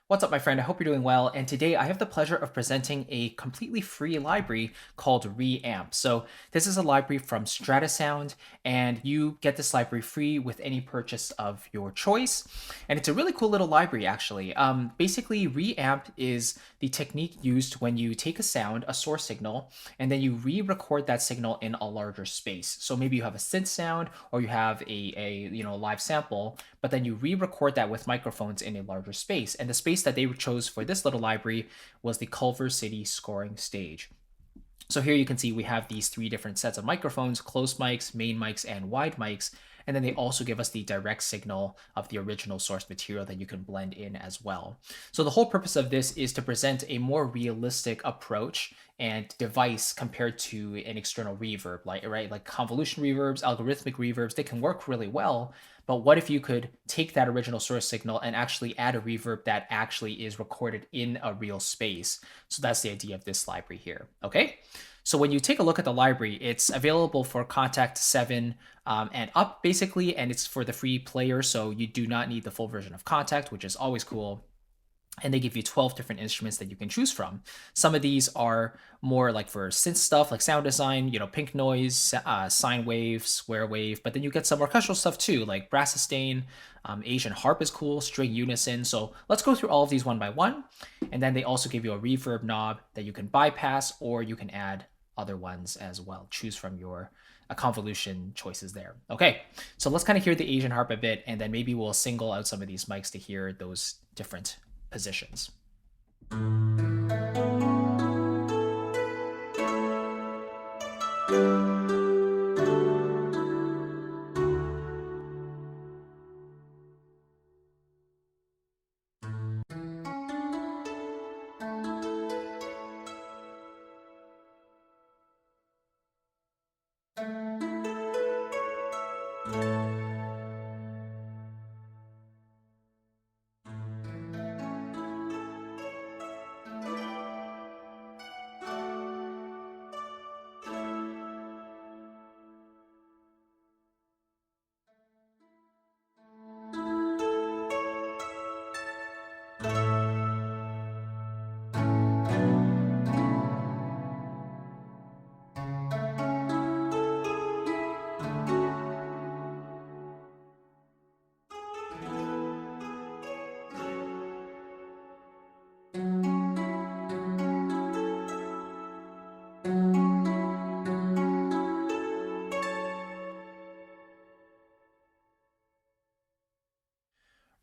What's up, my friend? I hope you're doing well. And today I have the pleasure of presenting a completely free library called ReAmp. So this is a library from Stratisound, and you get this library free with any purchase of your choice. And it's a really cool little library, actually. Basically, ReAmp is the technique used when you take a sound, a source signal, and then you re-record that signal in a larger space. So maybe you have a synth sound, or you have a live sample, but then you re-record that with microphones in a larger space. And the space that they chose for this little library was the Culver City scoring stage. So here you can see we have these three different sets of microphones: close mics, main mics, and wide mics. And then they also give us the direct signal of the original source material that you can blend in as well. So the whole purpose of this is to present a more realistic approach and device compared to an external reverb, like convolution reverbs, algorithmic reverbs. They can work really well, but what if you could take that original source signal and actually add a reverb that actually is recorded in a real space? So that's the idea of this library here. Okay. So when you take a look at the library, it's available for Contact 7 and up, basically, and it's for the free player, so you do not need the full version of Contact, which is always cool. And they give you 12 different instruments that you can choose from. Some of these are more like for synth stuff, like sound design, pink noise, sine wave, square wave. But then you get some orchestral stuff too, like brass sustain, Asian harp is cool, string unison. So let's go through all of these one by one. And then they also give you a reverb knob that you can bypass, or you can add other ones as well. Choose from your convolution choices there. Okay, so let's kind of hear the Asian harp a bit, and then maybe we'll single out some of these mics to hear those different positions.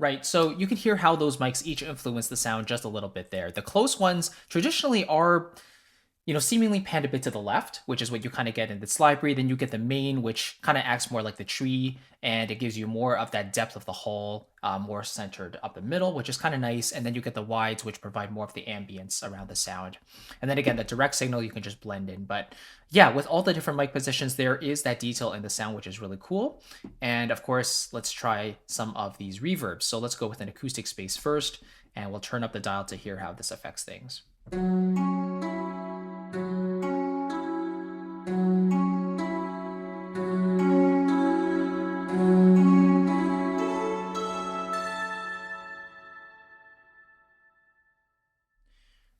Right, so you can hear how those mics each influence the sound just a little bit there. The close ones traditionally are, seemingly panned a bit to the left, which is what you kind of get in this library. Then you get the main, which kind of acts more like the tree, and it gives you more of that depth of the hall, more centered up the middle, which is kind of nice. And then you get the wides, which provide more of the ambience around the sound. And then again, the direct signal you can just blend in. But yeah, with all the different mic positions, there is that detail in the sound, which is really cool. And of course, let's try some of these reverbs. So let's go with an acoustic space first, and we'll turn up the dial to hear how this affects things.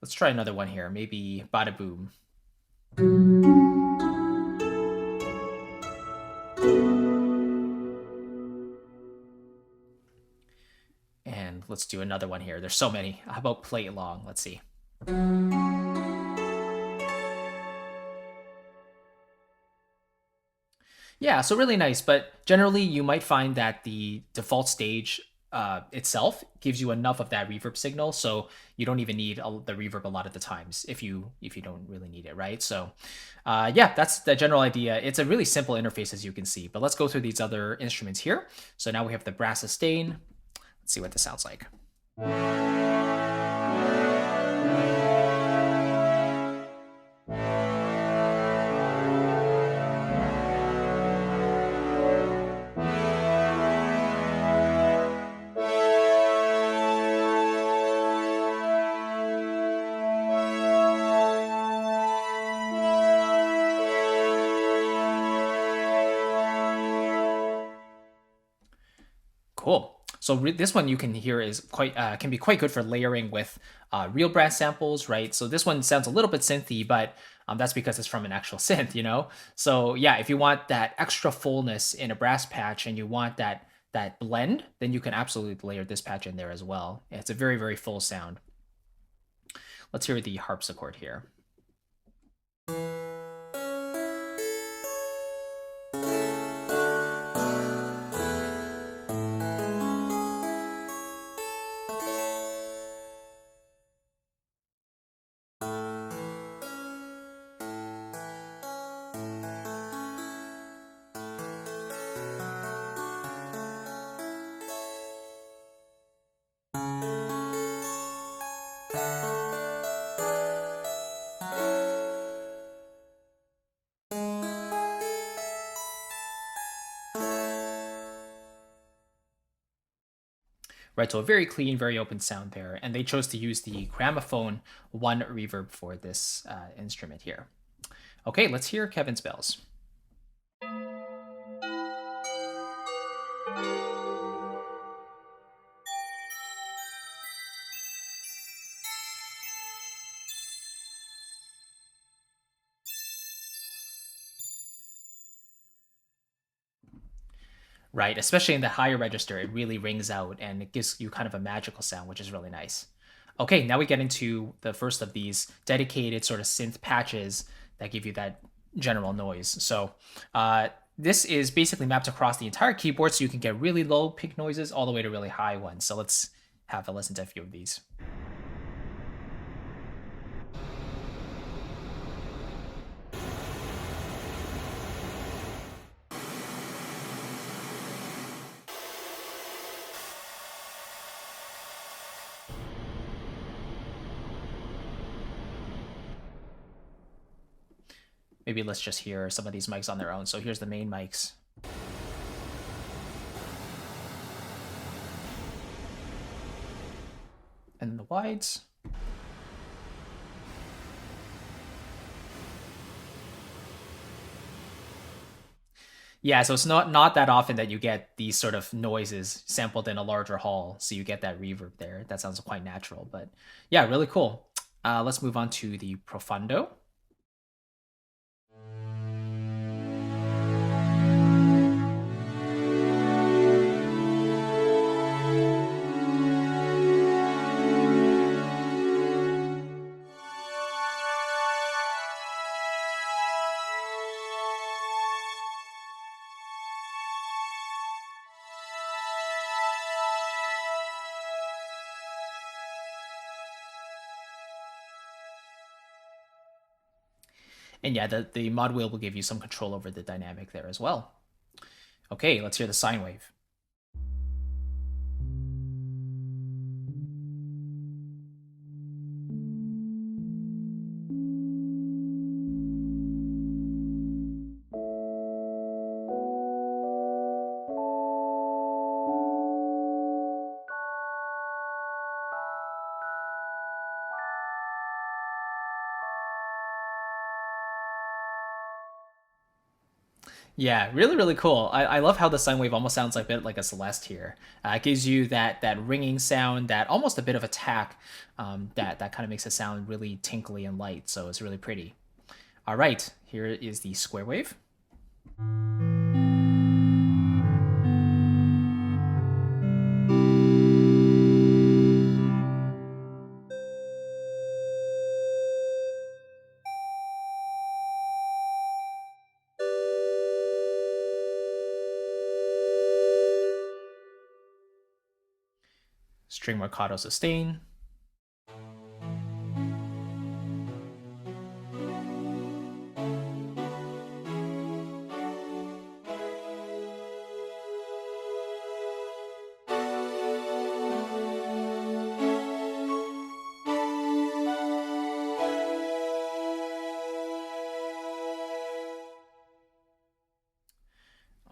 Let's try another one here, maybe Bada Boom. And let's do another one here. There's so many. How about Play It Long? Let's see. Yeah, so really nice, but generally you might find that the default stage itself gives you enough of that reverb signal, so you don't even need the reverb a lot of the times if you don't really need it, right? So yeah, that's the general idea. It's a really simple interface, as you can see, but let's go through these other instruments here. So now we have the brass sustain. Let's see what this sounds like. Cool. So this one you can hear is quite can be quite good for layering with real brass samples, right? So this one sounds a little bit synthy, but that's because it's from an actual synth, you know? So yeah, if you want that extra fullness in a brass patch and you want that blend, then you can absolutely layer this patch in there as well. It's a very, very full sound. Let's hear the harpsichord here. Right, so a very clean, very open sound there, and they chose to use the Gramophone 1 reverb for this instrument here. Okay, let's hear Kevin's bells. Right, especially in the higher register, it really rings out and it gives you kind of a magical sound, which is really nice. Okay, now we get into the first of these dedicated sort of synth patches that give you that general noise. So this is basically mapped across the entire keyboard, so you can get really low peak noises all the way to really high ones. So let's have a listen to a few of these. Maybe let's just hear some of these mics on their own. So here's the main mics. And the wides. Yeah, so it's not that often that you get these sort of noises sampled in a larger hall, so you get that reverb there. That sounds quite natural, but yeah, really cool. Let's move on to the Profundo. And yeah, the mod wheel will give you some control over the dynamic there as well. Okay, let's hear the sine wave. Yeah, really, really cool. I love how the sine wave almost sounds like a bit like a Celeste here. It gives you that ringing sound, that almost a bit of attack, that kind of makes it sound really tinkly and light. So it's really pretty. All right, here is the square wave. String marcato sustain.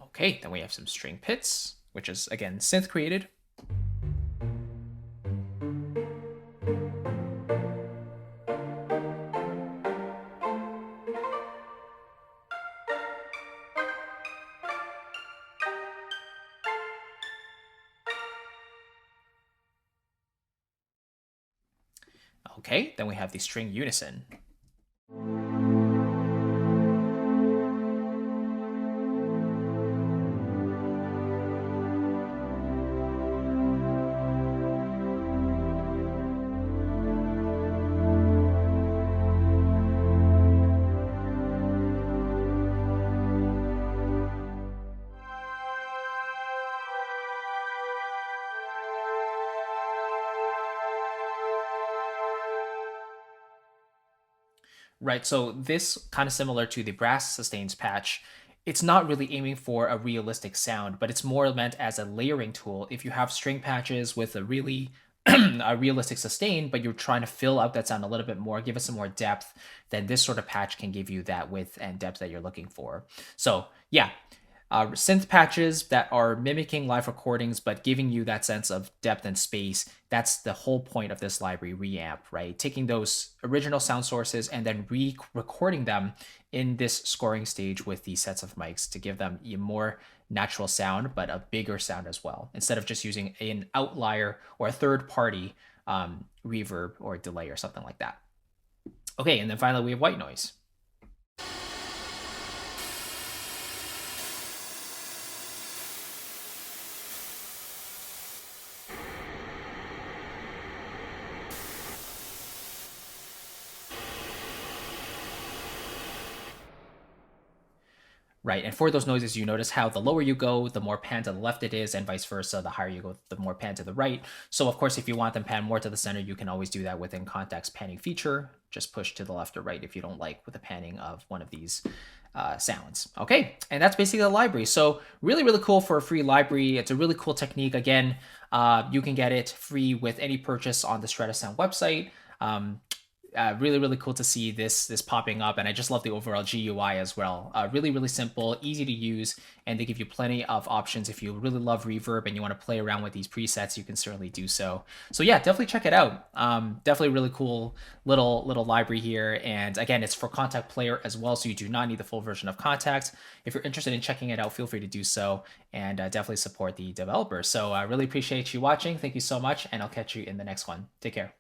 Okay, then we have some string pits, which is again synth created. Okay, then we have the string unison. Right, so this kind of similar to the brass sustains patch. It's not really aiming for a realistic sound, but it's more meant as a layering tool. If you have string patches with a really a realistic sustain, but you're trying to fill out that sound a little bit more, give it some more depth, then this sort of patch can give you that width and depth that you're looking for. So yeah, synth patches that are mimicking live recordings but giving you that sense of depth and space. That's the whole point of this library, ReAmp, right? Taking those original sound sources and then re-recording them in this scoring stage with these sets of mics to give them a more natural sound, but a bigger sound as well, instead of just using an outlier or a third party reverb or delay or something like that. Okay, and then finally we have white noise. Right, and for those noises, you notice how the lower you go, the more pan to the left it is, and vice versa. The higher you go, the more pan to the right. So of course, if you want them pan more to the center, you can always do that within context panning feature. Just push to the left or right if you don't like with the panning of one of these sounds. Okay, and that's basically the library. So really, really cool for a free library. It's a really cool technique. Again, you can get it free with any purchase on the Stratisound website. Really, really cool to see this popping up, and I just love the overall GUI as well. Really, really simple, easy to use, and they give you plenty of options. If you really love reverb and you want to play around with these presets, you can certainly do so. So yeah, definitely check it out. Definitely really cool little library here, and again, it's for Contact Player as well, so you do not need the full version of Contact. If you're interested in checking it out, feel free to do so, and definitely support the developer. So I really appreciate you watching. Thank you so much, and I'll catch you in the next one. Take care.